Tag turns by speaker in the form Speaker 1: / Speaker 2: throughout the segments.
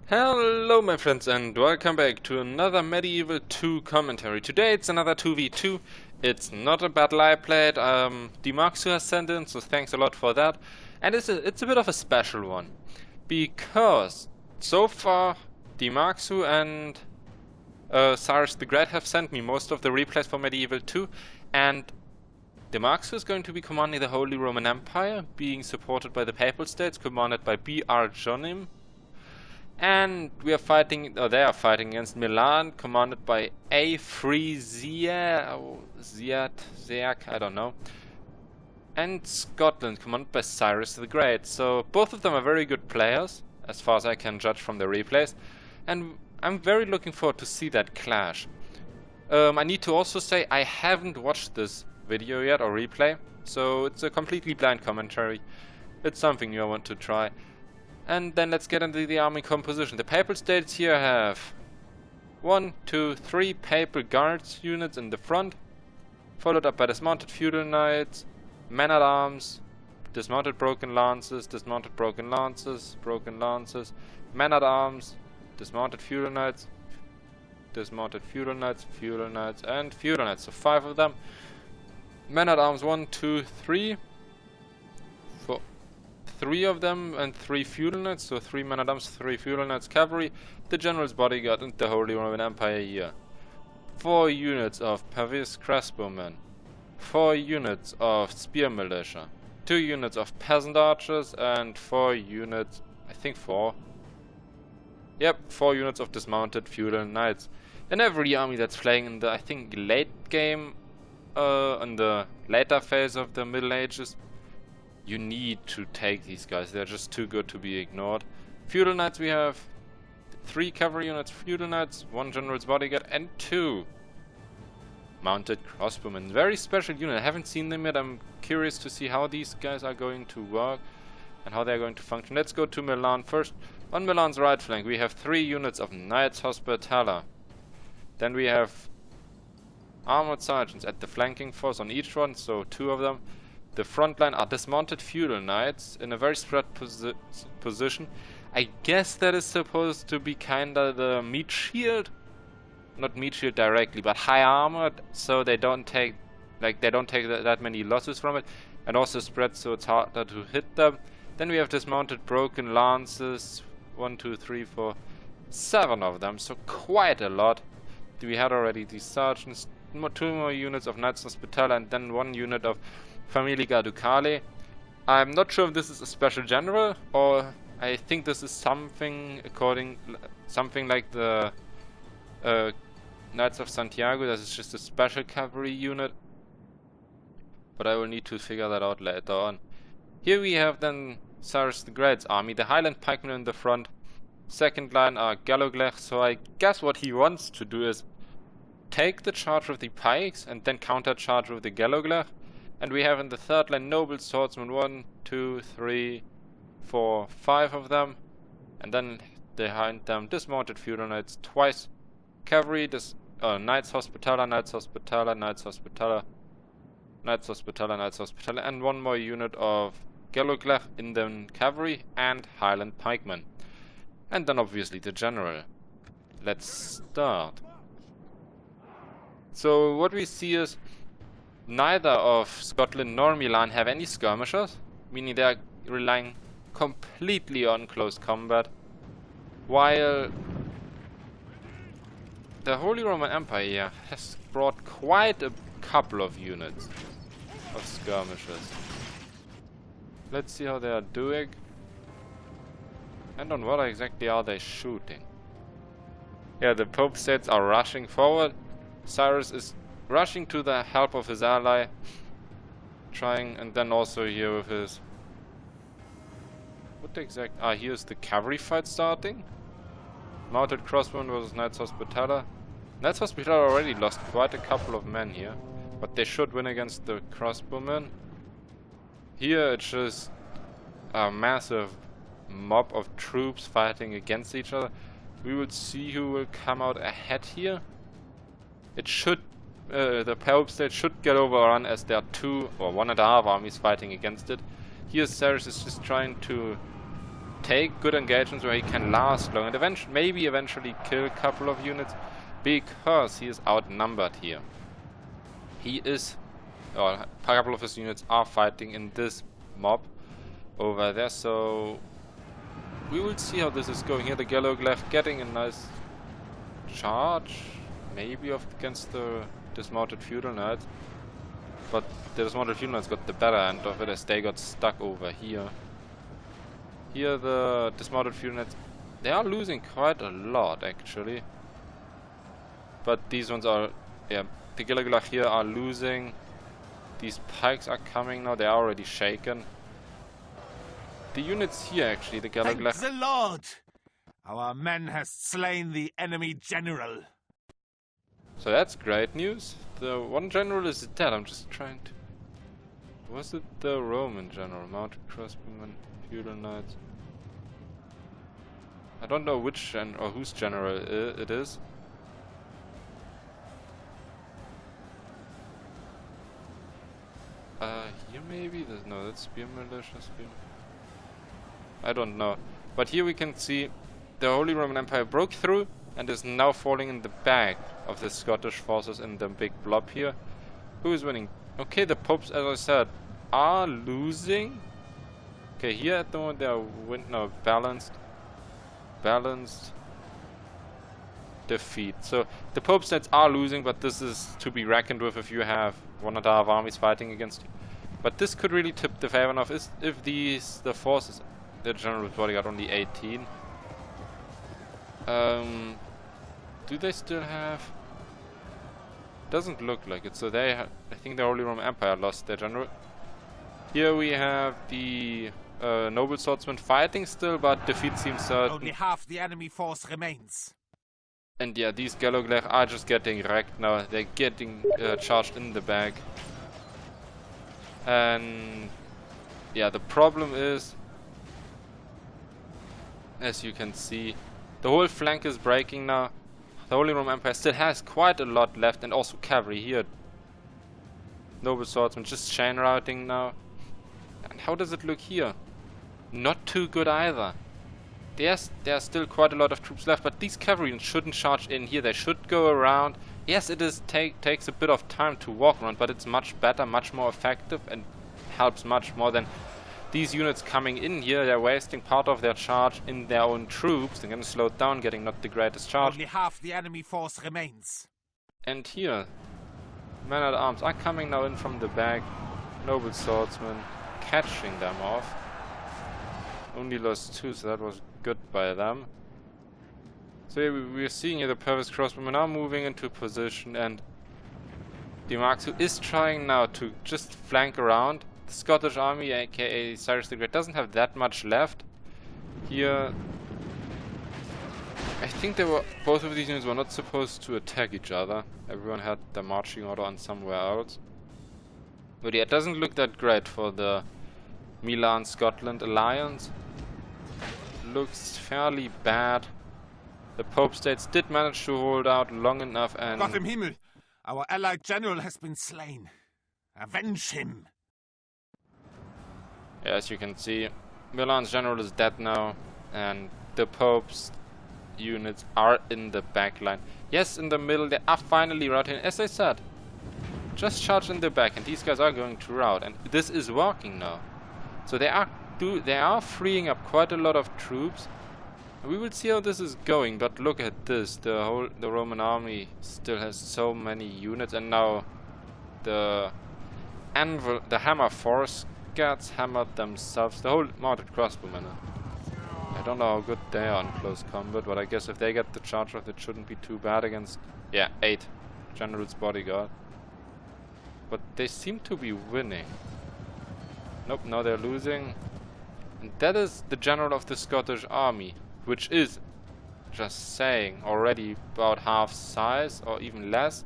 Speaker 1: Hello my friends and welcome back to another Medieval 2 commentary. Today it's another 2v2. It's not a battle I played. deemarksu has sent in, so thanks a lot for that. And it's a bit of a special one. Because so far deemarksu and Cyrus the Great have sent me most of the replays for Medieval 2. And deemarksu is going to be commanding the Holy Roman Empire, being supported by the Papal States, commanded by B.R. And we are fighting, or they are fighting against Milan, commanded by A. Ziak, I don't know. And Scotland, commanded by Cyrus the Great. So both of them are very good players, as far as I can judge from the replays. And I'm very looking forward to see that clash. I need to also say I haven't watched this video yet, or replay. So it's a completely blind commentary. It's something new I want to try. And then let's get into the army composition. The Papal States here have 1, 2, 3 Papal Guards units in the front, followed up by dismounted feudal knights, men-at-arms, dismounted broken lances, broken lances, men-at-arms, dismounted feudal knights, feudal knights, and feudal knights. So 5 of them. Men-at-arms 1, 2, 3. 3 of them and 3 feudal knights, so 3 men-at-arms, 3 feudal knights cavalry, the general's bodyguard and the Holy Roman Empire here. 4 units of Pavis crossbowmen, 4 units of spear militia, 2 units of peasant archers, and 4 units, I think 4. Yep, 4 units of dismounted feudal knights. In every army that's playing in the, I think, late game, in the later phase of the Middle Ages, you need to take these guys. They're just too good to be ignored. Feudal knights, we have 3 cavalry units, feudal knights, 1 general's bodyguard, and 2 mounted crossbowmen. Very special unit. I haven't seen them yet. I'm curious to see how these guys are going to work and how they're going to function. Let's go to Milan first. On Milan's right flank, we have 3 units of Knights Hospitaller. Then we have armored sergeants at the flanking force on each one, so 2 of them. The front line are dismounted feudal knights in a very spread position. I guess that is supposed to be kinda the meat shield. Not meat shield directly, but high armored, so they don't take that many losses from it, and also spread so it's harder to hit them. Then we have dismounted broken lances, 1, 2, 3, 4, 7 of them, so quite a lot. We had already these sergeants, 2 more units of Knights Hospitaller, and then 1 unit of Familia Ducale. I'm not sure if this is a special general, or I think this is something like the Knights of Santiago. This is just a special cavalry unit, but I will need to figure that out later on. Here we have then Cyrus the Great's army, the Highland pikemen in the front. Second line are Galloglech, so I guess what he wants to do is take the charge with the pikes and then counter-charge with the Galloglech. And we have in the third line noble swordsmen, 1, 2, 3, 4, 5 of them. And then behind them dismounted feudal knights twice. Cavalry, Knights Hospitaller, Knights Hospitaller, Knights Hospitaller, Knights Hospitaller, Knights Hospitaller, and 1 more unit of Galloglech in the cavalry and Highland pikemen. And then obviously the general. Let's start. So what we see is neither of Scotland nor Milan have any skirmishers, meaning they are relying completely on close combat, while the Holy Roman Empire has brought quite a couple of units of skirmishers. Let's see how they are doing, and on what exactly are they shooting. Yeah, the Pope States are rushing forward. Cyrus is rushing to the help of his ally, trying, and then also here with his... What exact... here's the cavalry fight starting. Mounted crossbowmen versus Knights Hospitaller. Knights Hospitaller already lost quite a couple of men here, but they should win against the crossbowmen. Here it's just a massive mob of troops fighting against each other. We will see who will come out ahead here. It should the Pope State should get overrun as there are 2 or 1.5 armies fighting against it. Here Cyrus is just trying to take good engagements where he can last long and eventually kill a couple of units, because he is outnumbered here. He is, or a couple of his units are fighting in this mob over there, so we will see how this is going here. The Galoglev getting a nice charge, maybe against the dismounted feudal knights, but the dismounted feudal knights got the better end of it as they got stuck over here. Here the dismounted feudal knights, they are losing quite a lot actually, but these ones are, yeah, the Galoglev here are losing. These pikes are coming now, they are already shaken. The units here actually, the Galoglev.
Speaker 2: Thank the Lord! Our men has slain the enemy general.
Speaker 1: So that's great news. The one general is dead. I'm just trying to... Was it the Roman general? Mounted crossbowmen, feudal knights. I don't know which or whose general it is. Here maybe? No, that's spear militia. I don't know. But here we can see the Holy Roman Empire broke through and is now falling in the back of the Scottish forces in the big blob here. Who is winning? Okay, the popes, as I said, are losing. Okay, here at the moment they are balanced defeat. So the pope states are losing, but this is to be reckoned with if you have 1.5 armies fighting against you. But this could really tip the favor of if the forces, the general's bodyguard only 18. Do they still have? Doesn't look like it. So I think the Holy Roman Empire lost their general. Here we have the noble swordsmen fighting still, but defeat seems certain.
Speaker 2: Only half the enemy force remains.
Speaker 1: And yeah, these Galoglev are just getting wrecked now. They're getting charged in the back. And yeah, the problem is, as you can see, the whole flank is breaking now. The Holy Roman Empire still has quite a lot left, and also cavalry here. Noble swordsmen just chain routing now. And how does it look here? Not too good either. There's still quite a lot of troops left, but these cavalry shouldn't charge in here. They should go around. Yes, it takes a bit of time to walk around, but it's much better, much more effective, and helps much more than these units coming in here. They're wasting part of their charge in their own troops. They're going to slow down, getting not the greatest charge.
Speaker 2: Only half the enemy force remains.
Speaker 1: And here, men-at-arms are coming now in from the back. Noble swordsmen catching them off. Only lost 2, so that was good by them. So yeah, we're seeing here the Purvis crossbowmen are moving into position, and deemarksu is trying now to just flank around. The Scottish army, aka Cyrus the Great, doesn't have that much left. Here, I think both of these units were not supposed to attack each other. Everyone had their marching order on somewhere else. But yeah, it doesn't look that great for the Milan-Scotland alliance. Looks fairly bad. The Pope States did manage to hold out long enough, and...
Speaker 2: Gott im Himmel! Our allied general has been slain. Avenge him!
Speaker 1: Yeah, as you can see, Milan's general is dead now, and the Pope's units are in the back line. Yes, in the middle, they are finally routing. As I said, just charge in the back, and these guys are going to rout, and this is working now. So they are freeing up quite a lot of troops. We will see how this is going, but look at this. The Roman army still has so many units, and now the hammer force gets hammered themselves. The whole mounted crossbowmen. I don't know how good they are in close combat, but I guess if they get the charge off, it shouldn't be too bad against 8 general's bodyguard. But they seem to be winning. Nope, now they're losing. And that is the general of the Scottish army, which is, just saying, already about half size or even less.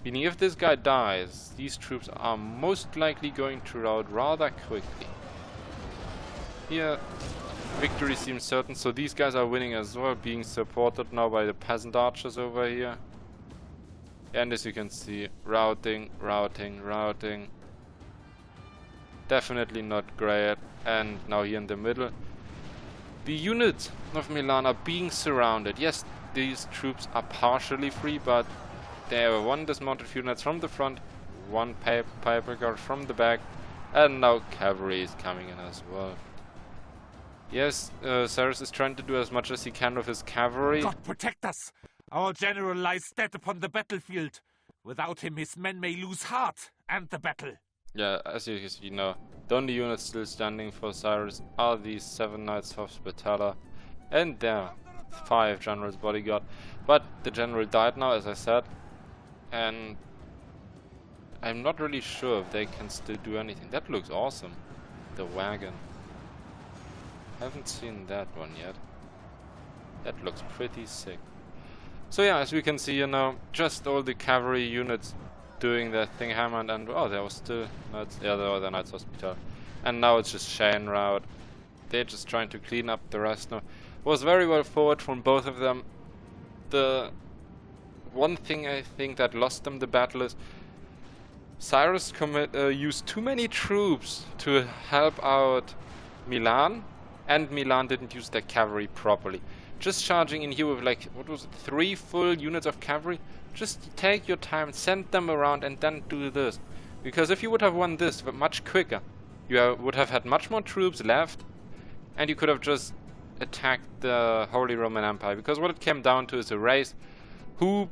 Speaker 1: Meaning if this guy dies, these troops are most likely going to rout rather quickly. Here, victory seems certain, so these guys are winning as well, being supported now by the peasant archers over here. And as you can see, routing. Definitely not great. And now here in the middle, The units of Milan are being surrounded. Yes, these troops are partially free, but there are one dismounted field units from the front, one piper guard from the back, and now cavalry is coming in as well. Yes, Cyrus is trying to do as much as he can with his cavalry.
Speaker 2: God protect us! Our general lies dead upon the battlefield. Without him, his men may lose heart and the battle.
Speaker 1: Yeah, as you see now, the only units still standing for Cyrus are these 7 Knights Hospitaller and their 5 Generals Bodyguard. But the general died now, as I said, and I'm not really sure if they can still do anything. That looks awesome. The wagon. Haven't seen that one yet. That looks pretty sick. So yeah, as we can see, you know, just all the cavalry units doing their thing, hammered, and oh, there was still Knights, yeah, there were the Knights Hospital, and now it's just Shane route. They're just trying to clean up the rest now. Was very well forward from both of them. The one thing I think that lost them the battle is Cyrus used too many troops to help out Milan, and Milan didn't use their cavalry properly. Just charging in here with like, what was it, 3 full units of cavalry? Just take your time, send them around, and then do this. Because if you would have won this much quicker, you would have had much more troops left, and you could have just attacked the Holy Roman Empire. Because what it came down to is a race who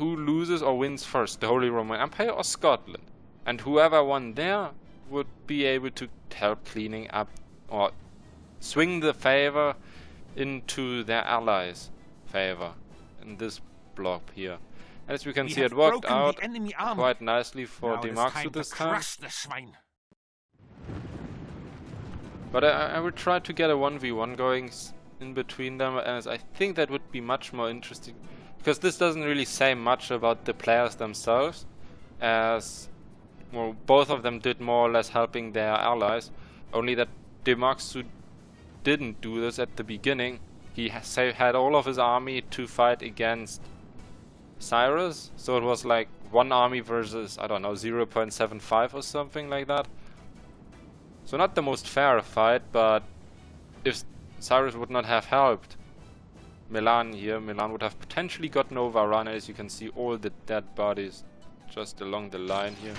Speaker 1: loses or wins first, the Holy Roman Empire or Scotland. And whoever won there would be able to help cleaning up or swing the favor into their allies' favor in this block here. And as we can see, it worked out quite nicely for deemarksu this time. But I will try to get a 1v1 going in between them, as I think that would be much more interesting. Because this doesn't really say much about the players themselves, as well, both of them did more or less helping their allies. Only that deemarksu didn't do this at the beginning. He had all of his army to fight against Cyrus, so it was like one army versus, I don't know, 0.75 or something like that. So not the most fair fight, but if Cyrus would not have helped Milan here, Milan would have potentially gotten overrun. As you can see, all the dead bodies just along the line here.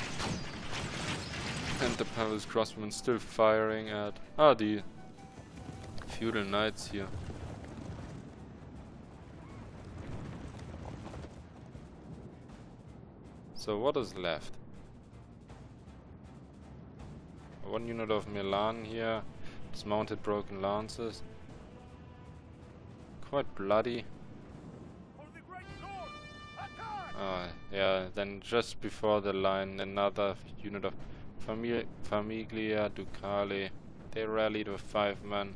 Speaker 1: And the Pavel's crossbowmen still firing at the feudal knights here. So what is left? 1 unit of Milan here, dismounted broken lances. Quite bloody. Yeah, then just before the line, another unit of Famiglia Ducale. They rallied with 5 men.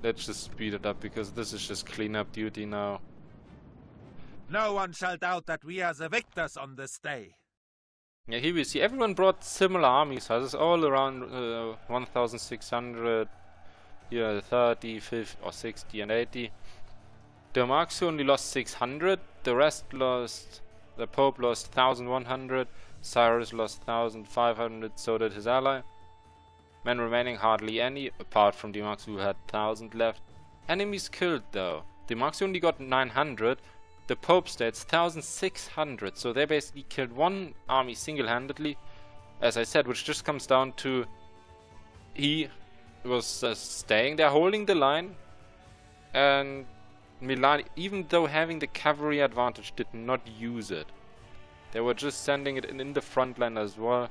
Speaker 1: Let's just speed it up, because this is just cleanup duty now.
Speaker 2: No one shall doubt that we are the victors on this day.
Speaker 1: Yeah, here we see everyone brought similar army sizes, all around 1,600. Here 30, 50, or 60 and 80. deemarksu only lost 600. The rest lost. The Pope lost 1,100. Cyrus lost 1,500. So did his ally. Men remaining hardly any, apart from deemarksu, who had 1,000 left. Enemies killed though. deemarksu only got 900. The Pope states 1,600. So they basically killed one army single-handedly, as I said, which just comes down to he was staying there, holding the line, and Milan, even though having the cavalry advantage, did not use it. They were just sending it in the front line as well.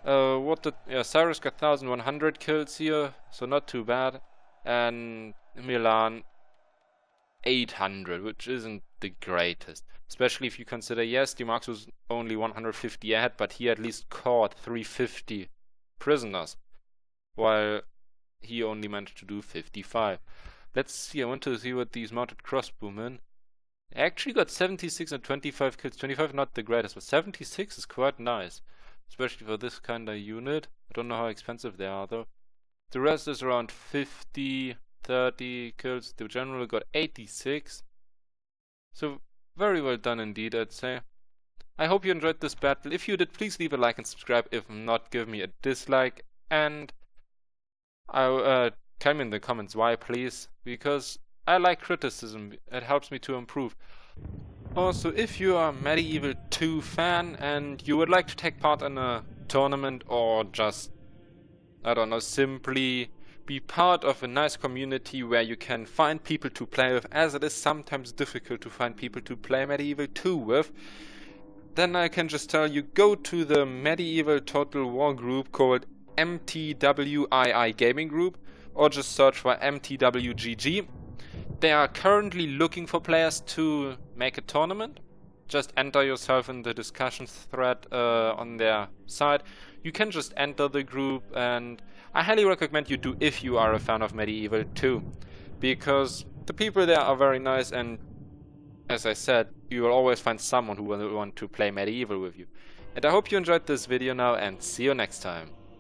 Speaker 1: Cyrus got 1,100 kills here, so not too bad, and Milan 800, which isn't the greatest, especially if you consider, yes, deemarksu was only 150 ahead, but he at least caught 350 prisoners, while he only managed to do 55. Let's see, I want to see what these mounted crossbowmen actually got. 76 and 25 kills. 25 not the greatest, but 76 is quite nice, especially for this kind of unit. I don't know how expensive they are though. The rest is around 50, 30 kills. The general got 86. So very well done indeed, I'd say. I hope you enjoyed this battle. If you did, please leave a like and subscribe. If not, give me a dislike. And Tell me in the comments why, please, because I like criticism. It helps me to improve. Also, if you are a Medieval 2 fan and you would like to take part in a tournament or just, I don't know, simply be part of a nice community where you can find people to play with, as it is sometimes difficult to find people to play Medieval 2 with, then I can just tell you, go to the Medieval Total War group called MTWII Gaming Group, or just search for MTWGG. They are currently looking for players to make a tournament. Just enter yourself in the discussions thread on their site. You can just enter the group, and I highly recommend you do if you are a fan of Medieval 2, because the people there are very nice, and as I said, you will always find someone who will want to play Medieval with you. And I hope you enjoyed this video now, and see you next time.